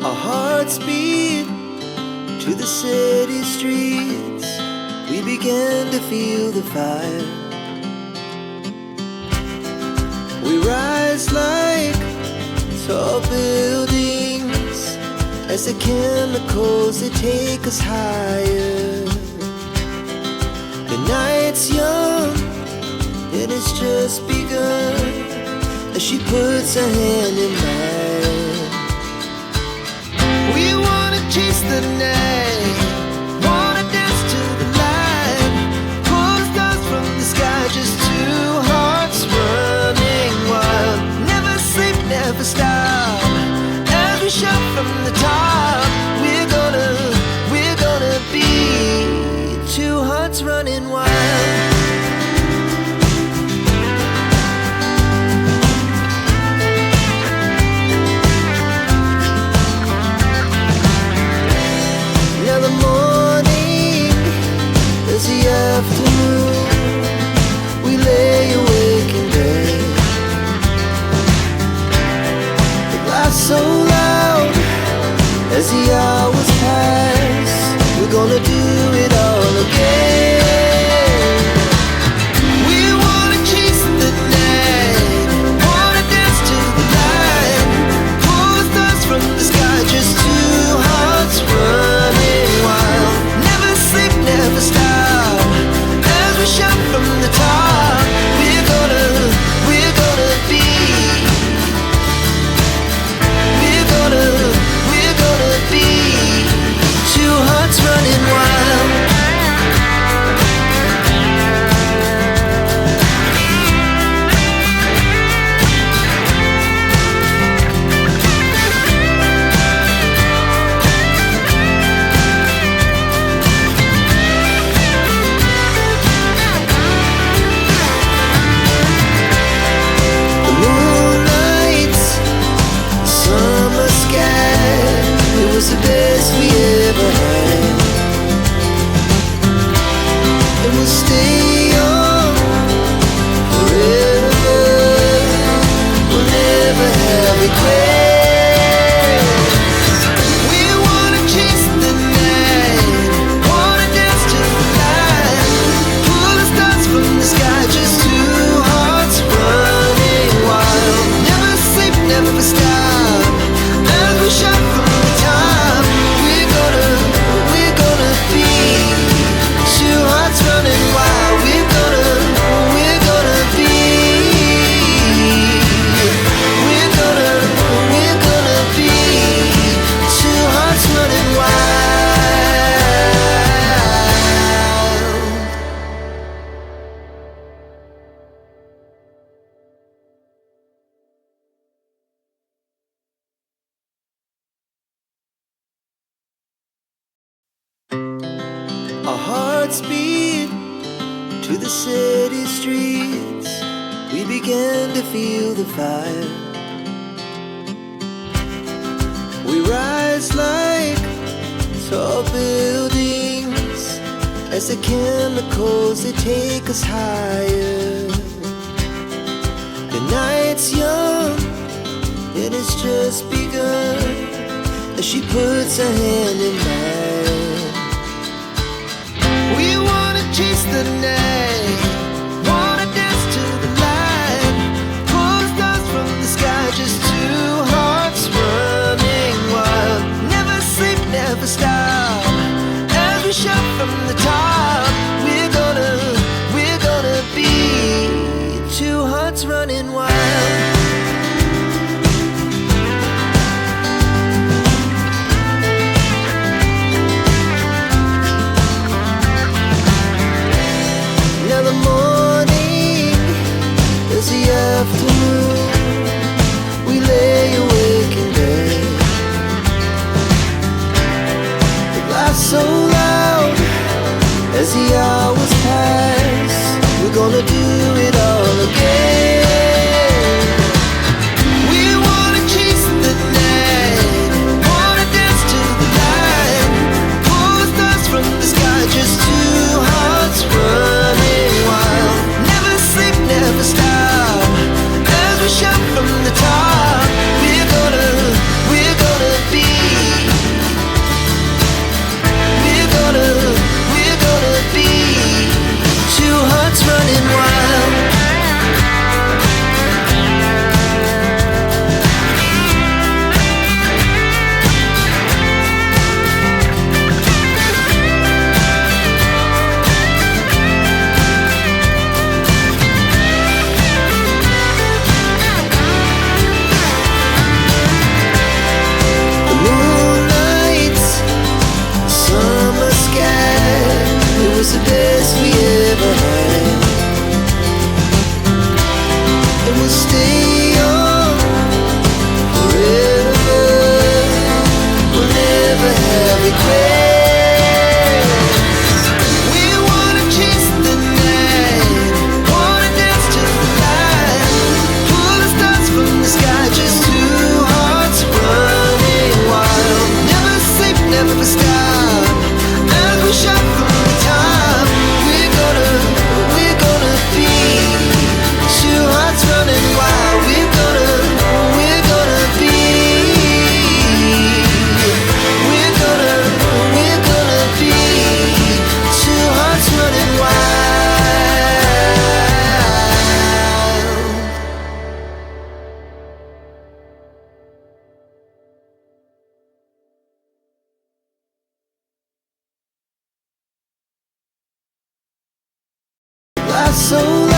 Our hearts beat to the city streets. We began to feel the fire. We rise like tall buildings as the chemicals, they take us higher. The night's young and it's just begun as she puts her hand in mine. We wanna chase the night, wanna dance to the light, pull stars from the sky, just two hearts running wild. Never sleep, never stop, as we shout from the top. We're gonna be two hearts running wild. Now the morning is the afternoon. We lay awake in bed. The glass so loud as the hours pass. We're gonna do it all again. We wanna chase the night, wanna dance to the light, pull stars from the sky, just two hearts running wild. Never sleep, never stop, as we shout from the top. We're gonna be, we're gonna be two hearts running wild. The moonlight, summer sky, it was the best we ever had. And we'll stay on forever. We'll never have regrets. We wanna chase the night, wanna dance to the light, pull the stars from the sky, just two hearts running wild. Never sleep, never stop, as we shout from the top. We're gonna be two hearts running wild. We're gonna be, we're gonna be two hearts running wild. Our hearts beat to the city streets. We began to feel the fire. We rise like tall buildings as the chemicals, they take us higher. The night's young and it's just begun as she puts her hand in mine. We wanna chase the night, wanna dance to the light, pull stars from the sky, just two hearts running wild. Never sleep, never stop, as we shout from the top. We're gonna be two hearts running wild. so